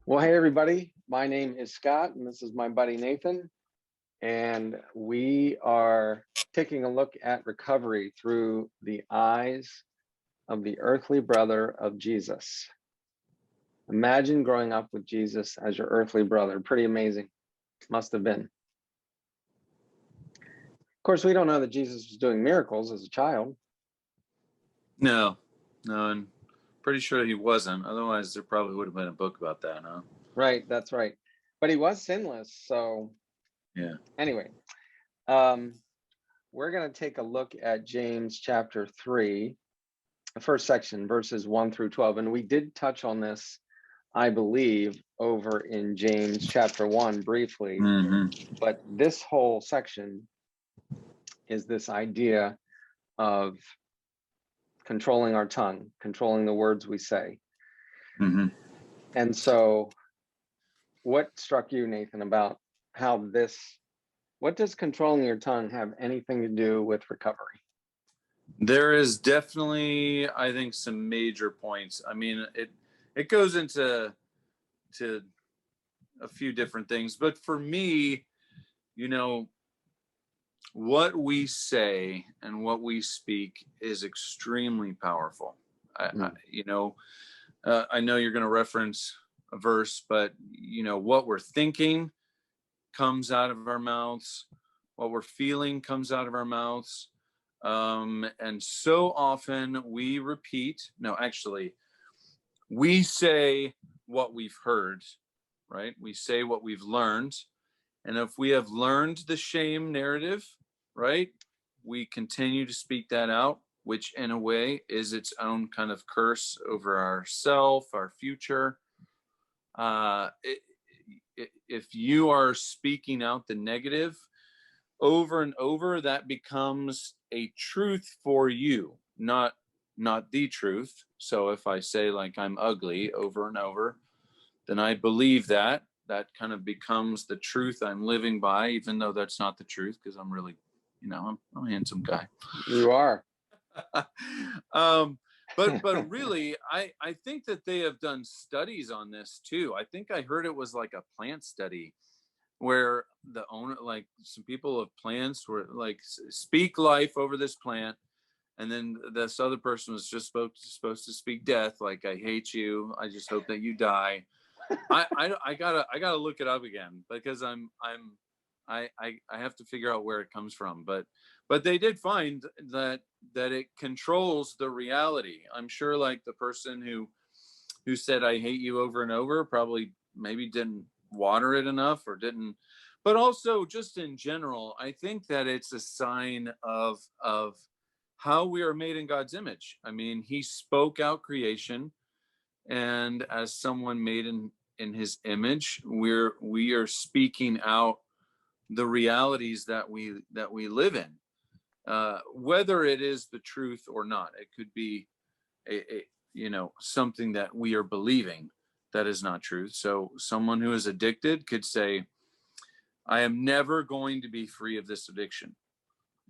Well, hey, everybody. My name is Scott, and this is my buddy Nathan. And we are taking a look at recovery through the eyes of the earthly brother of Jesus. Imagine growing up with Jesus as your earthly brother. Pretty amazing. Must have been. Of course, we don't know that Jesus was doing miracles as a child. No, and pretty sure he wasn't. Otherwise, there probably would have been a book about that, huh? Right, that's right. But he was sinless. So Yeah. anyway, we're going to take a look at James chapter 3, the first section, verses 1 through 12. And we did touch on this, I believe, over in James chapter 1 briefly. Mm-hmm. But this whole section is this idea of controlling our tongue, controlling the words we say. Mm-hmm. And so what struck you, Nathan, about how what does controlling your tongue have anything to do with recovery? There is definitely, I think, some major points. I mean, it goes into a few different things, but for me, what we say and what we speak is extremely powerful. I know you're going to reference a verse, but what we're thinking comes out of our mouths, what we're feeling comes out of our mouths. And so often we say what we've heard, right? We say what we've learned. And if we have learned the shame narrative, right, we continue to speak that out, which in a way is its own kind of curse over ourself, our future. If you are speaking out the negative over and over, that becomes a truth for you, not the truth. So if I say like I'm ugly over and over, then I believe that kind of becomes the truth I'm living by, even though that's not the truth, because I'm really, I'm a handsome guy. You are. But really, I think that they have done studies on this too. I think I heard it was like a plant study where the owner, like some people of plants were like, speak life over this plant. And then this other person was just supposed to speak death. Like, I hate you. I just hope that you die. I gotta look it up again, because I have to figure out where it comes from. But they did find that it controls the reality. I'm sure like the person who said I hate you over and over probably maybe didn't water it enough, or didn't. But also just in general, I think that it's a sign of how we are made in God's image. I mean, he spoke out creation, and as someone made in his image, we are speaking out the realities that we live in, whether it is the truth or not. It could be a something that we are believing that is not truth. So someone who is addicted could say, I am never going to be free of this addiction,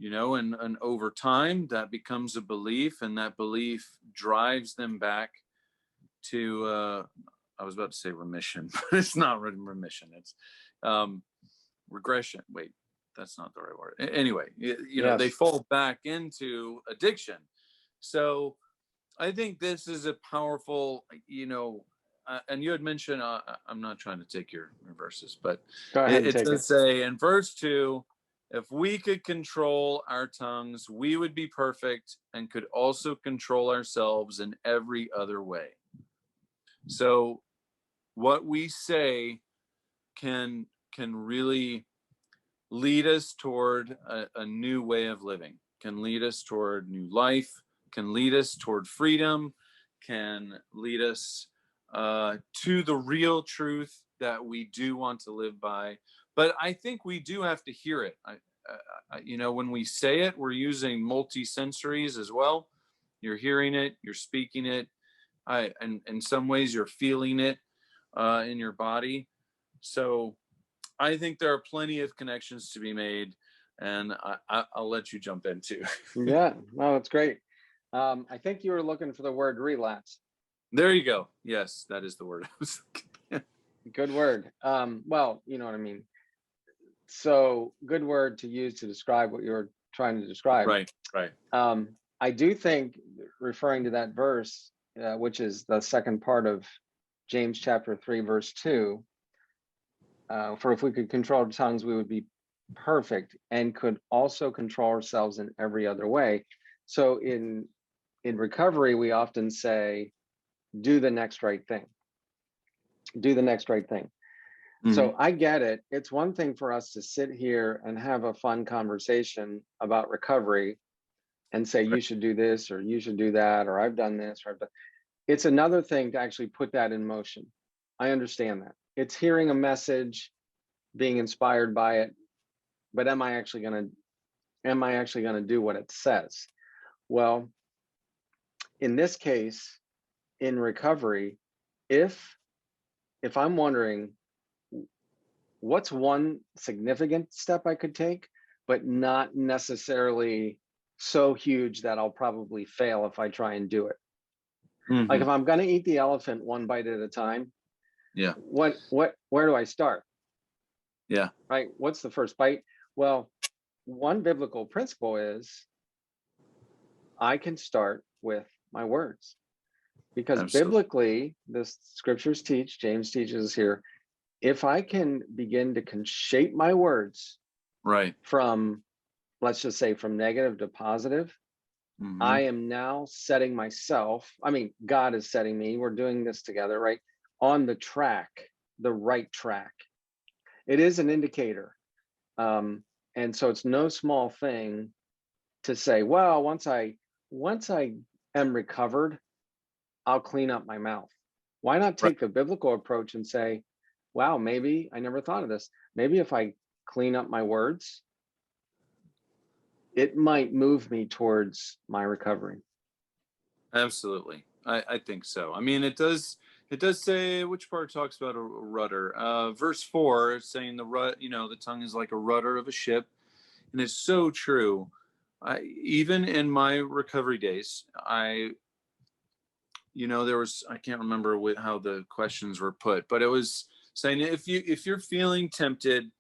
and over time that becomes a belief, and that belief drives them back to I was about to say remission, but it's not remission. It's regression. Wait, that's not the right word. Anyway, yes. They fall back into addiction. So I think this is a powerful, and you had mentioned, I'm not trying to take your verses, but it does say in verse 2, if we could control our tongues, we would be perfect and could also control ourselves in every other way. So what we say can really lead us toward a new way of living, can lead us toward new life, can lead us toward freedom, can lead us to the real truth that we do want to live by. But I think we do have to hear it. When we say it, we're using multi-sensories as well. You're hearing it, you're speaking it, and in some ways you're feeling it in your body. So I think there are plenty of connections to be made, and I'll let you jump in too. Yeah, no, that's great. I think you were looking for the word relapse. There you go. Yes, that is the word. Good word. Well, you know what I mean. So good word to use to describe what you're trying to describe. Right, right. I do think, referring to that verse, which is the second part of James chapter 3, verse 2, for if we could control our tongues, we would be perfect and could also control ourselves in every other way. So in recovery, we often say, do the next right thing. Do the next right thing. So I get it. It's one thing for us to sit here and have a fun conversation about recovery and say, you should do this, or you should do that, or I've done this, or I've done. It's another thing to actually put that in motion. I understand that. It's hearing a message, being inspired by it, but am I actually going to do what it says? Well, in this case, in recovery, if I'm wondering what's one significant step I could take, but not necessarily so huge that I'll probably fail if I try and do it. Like if I'm going to eat the elephant one bite at a time, Yeah. where do I start? Yeah. Right? What's the first bite? Well, one biblical principle is I can start with my words, because Absolutely. biblically, the scriptures teach, James teaches here, if I can begin to shape my words Right. from, let's just say, from negative to positive, I am now setting myself, I mean, God is setting me, we're doing this together, right? On the track, the right track. It is an indicator. And so it's no small thing to say, well, once I am recovered, I'll clean up my mouth. Why not Right. take the biblical approach and say, wow, maybe I never thought of this. Maybe if I clean up my words, it might move me towards my recovery. Absolutely. I think so. I mean, it does say, which part talks about a rudder? Verse 4 is saying the tongue is like a rudder of a ship. And it's so true. Even in my recovery days, there was, I can't remember how the questions were put, but it was saying, if you're feeling tempted,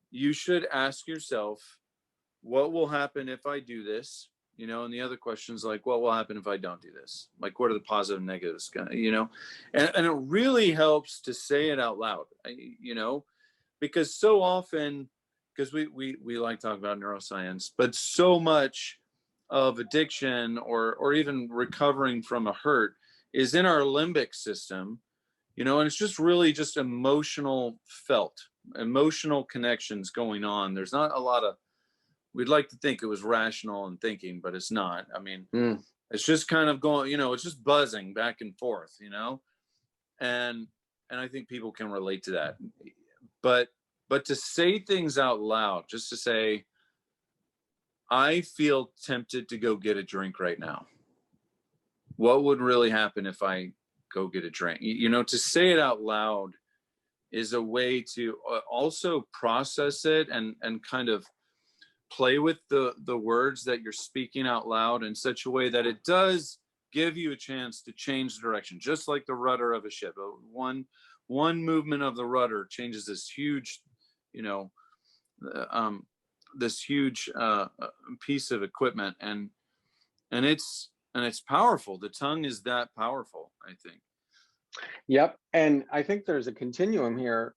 you should ask yourself, what will happen if I do this? And the other questions like, what will happen if I don't do this? Like, what are the positive and negatives? And it really helps to say it out loud, because so often, because we like talking about neuroscience, but so much of addiction or even recovering from a hurt is in our limbic system, and it's just really just emotional connections going on. There's not a lot of, we'd like to think it was rational and thinking, but it's not. I mean, it's just kind of going, it's just buzzing back and forth, and I think people can relate to that. But to say things out loud, just to say, I feel tempted to go get a drink right now. What would really happen if I go get a drink? To say it out loud is a way to also process it and kind of play with the words that you're speaking out loud in such a way that it does give you a chance to change the direction, just like the rudder of a ship. One movement of the rudder changes this huge, this huge piece of equipment, and it's powerful. The tongue is that powerful, I think. Yep. And I think there's a continuum here.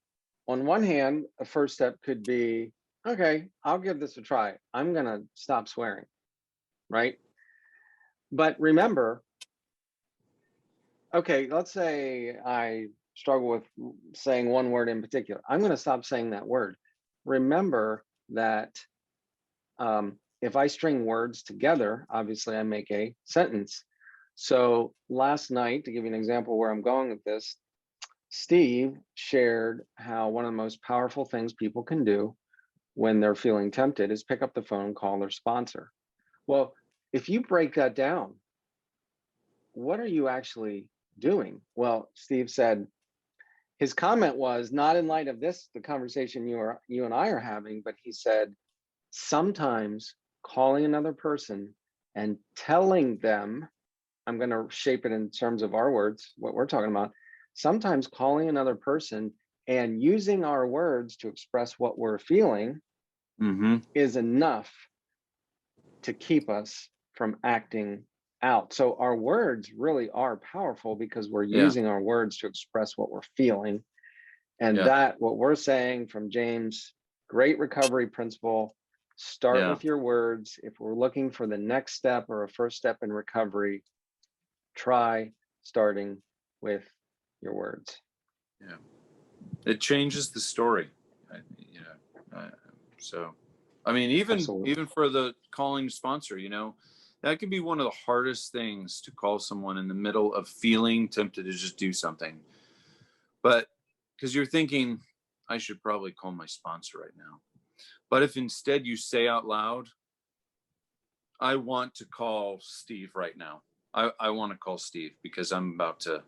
On one hand, a first step could be, okay, I'll give this a try. I'm going to stop swearing, right? But remember, okay, let's say I struggle with saying one word in particular. I'm going to stop saying that word. Remember that if I string words together, obviously I make a sentence. So last night, to give you an example where I'm going with this, Steve shared how one of the most powerful things people can do when they're feeling tempted is pick up the phone and call their sponsor. Well, if you break that down, what are you actually doing? Well, Steve said, his comment was not in light of this, the conversation you and I are having, but he said, sometimes calling another person and telling them, I'm going to shape it in terms of our words, what we're talking about. Sometimes calling another person and using our words to express what we're feeling is enough to keep us from acting out. So our words really are powerful because we're Yeah. using our words to express what we're feeling. And Yeah. that, what we're saying from James, great recovery principle, start Yeah. with your words. If we're looking for the next step or a first step in recovery, try starting with your words. Yeah. It changes the story. So, I mean, Absolutely. even for the calling sponsor, that can be one of the hardest things, to call someone in the middle of feeling tempted to just do something. But because you're thinking, I should probably call my sponsor right now. But if instead you say out loud, I want to call Steve right now. I want to call Steve because I'm about to,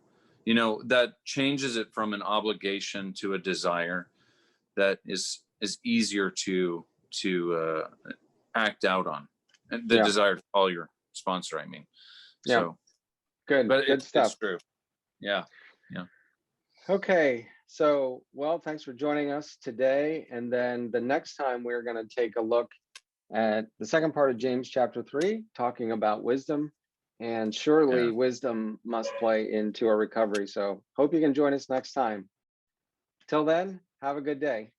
that changes it from an obligation to a desire that is easier to act out on, and the Yeah. desire to call your sponsor, I mean. Yeah. So, Good. but Good stuff. it's true. Yeah. Okay. So, well, thanks for joining us today. And then the next time we're going to take a look at the second part of James chapter 3, talking about wisdom. And surely wisdom must play into our recovery. So hope you can join us next time. Till then, have a good day.